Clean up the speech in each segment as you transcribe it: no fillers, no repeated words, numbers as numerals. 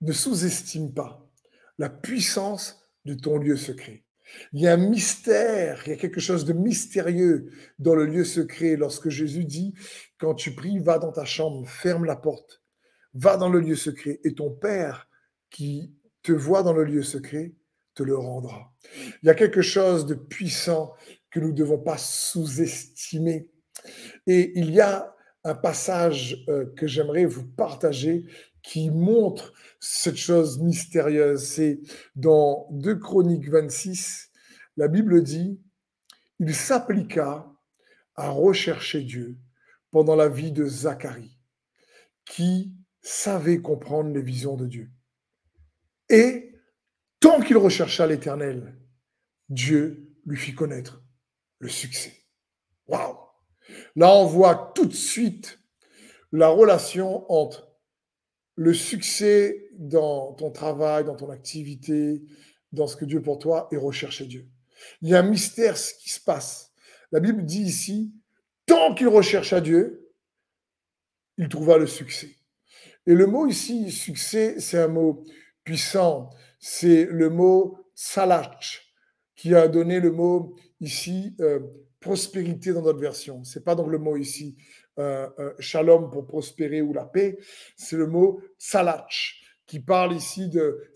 ne sous-estime pas la puissance de ton lieu secret. Il y a un mystère, il y a quelque chose de mystérieux dans le lieu secret lorsque Jésus dit, quand tu pries, va dans ta chambre, ferme la porte, va dans le lieu secret et ton Père qui te voit dans le lieu secret te le rendra. Il y a quelque chose de puissant que nous ne devons pas sous-estimer. Et il y a un passage que j'aimerais vous partager qui montre cette chose mystérieuse. C'est dans 2 Chroniques 26, la Bible dit, il s'appliqua à rechercher Dieu pendant la vie de Zacharie, qui savait comprendre les visions de Dieu. Et tant qu'il rechercha l'Éternel, Dieu lui fit connaître le succès. Waouh! Là, on voit tout de suite la relation entre le succès dans ton travail, dans ton activité, dans ce que Dieu pour toi et rechercher Dieu. Il y a un mystère ce qui se passe. La Bible dit ici, tant qu'il rechercha Dieu, il trouva le succès. Et le mot ici, succès, c'est un mot puissant. C'est le mot salach qui a donné le mot ici prospérité dans notre version. C'est pas donc le mot ici shalom pour prospérer ou la paix. C'est le mot salach qui parle ici de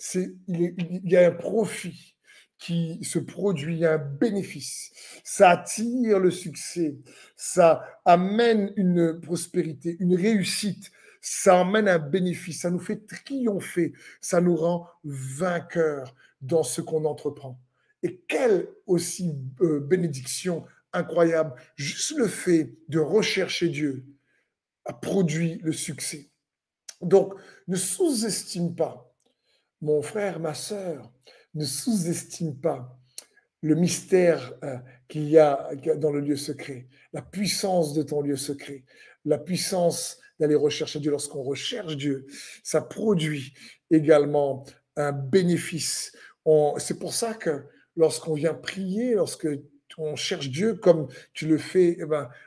il y a un profit qui se produit, il y a un bénéfice. Ça attire le succès, ça amène une prospérité, une réussite. Ça emmène un bénéfice, ça nous fait triompher, ça nous rend vainqueurs dans ce qu'on entreprend. Et quelle aussi bénédiction incroyable, juste le fait de rechercher Dieu a produit le succès. Donc, ne sous-estime pas, mon frère, ma sœur, ne sous-estime pas le mystère qu'il y a dans le lieu secret, la puissance de ton lieu secret, la puissance d'aller rechercher Dieu. Lorsqu'on recherche Dieu, ça produit également un bénéfice. C'est pour ça que lorsqu'on vient prier, lorsque on cherche Dieu comme tu le fais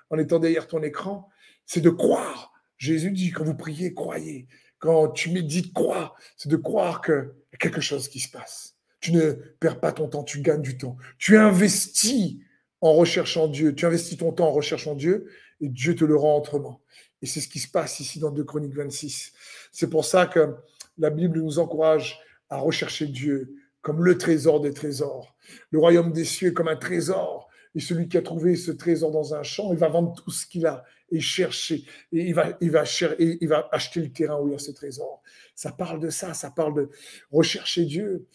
en étant derrière ton écran, c'est de croire. Jésus dit, quand vous priez, croyez. Quand tu médites, crois. C'est de croire qu'il y a quelque chose qui se passe. Tu ne perds pas ton temps, tu gagnes du temps. Tu investis en recherchant Dieu, tu investis ton temps en recherchant Dieu et Dieu te le rend autrement. Et c'est ce qui se passe ici dans 2 Chroniques 26. C'est pour ça que la Bible nous encourage à rechercher Dieu comme le trésor des trésors. Le royaume des cieux est comme un trésor. Et celui qui a trouvé ce trésor dans un champ, il va vendre tout ce qu'il a et chercher. Et il va acheter le terrain où il y a ce trésor. Ça parle de ça, ça parle de rechercher Dieu.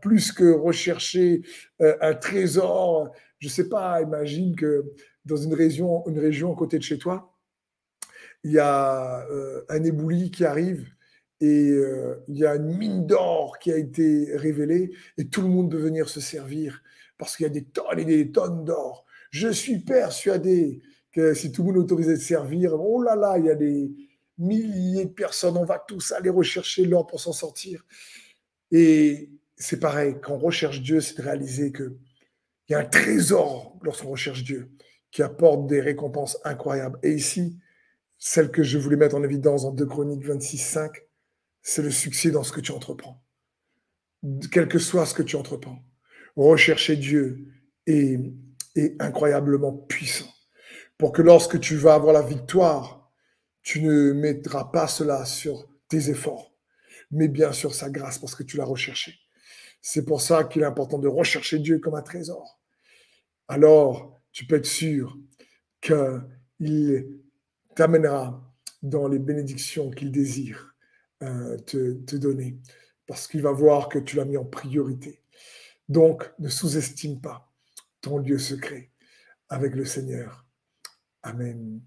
Plus que rechercher un trésor. Je ne sais pas, imagine que dans une région à côté de chez toi, il y a un éboulis qui arrive et il y a une mine d'or qui a été révélée et tout le monde peut venir se servir parce qu'il y a des tonnes et des tonnes d'or. Je suis persuadé que si tout le monde est autorisé de servir, oh là là, il y a des milliers de personnes, on va tous aller rechercher l'or pour s'en sortir. Et c'est pareil, quand on recherche Dieu, c'est de réaliser qu'il y a un trésor lorsqu'on recherche Dieu qui apporte des récompenses incroyables. Et ici, celle que je voulais mettre en évidence en 2 Chroniques 26, 5, c'est le succès dans ce que tu entreprends. Quel que soit ce que tu entreprends, rechercher Dieu est incroyablement puissant. Pour que lorsque tu vas avoir la victoire, tu ne mettras pas cela sur tes efforts, mais bien sur sa grâce parce que tu l'as recherché. C'est pour ça qu'il est important de rechercher Dieu comme un trésor. Alors, tu peux être sûr qu'il t'amènera dans les bénédictions qu'il désire te donner, parce qu'il va voir que tu l'as mis en priorité. Donc, ne sous-estime pas ton lieu secret avec le Seigneur. Amen.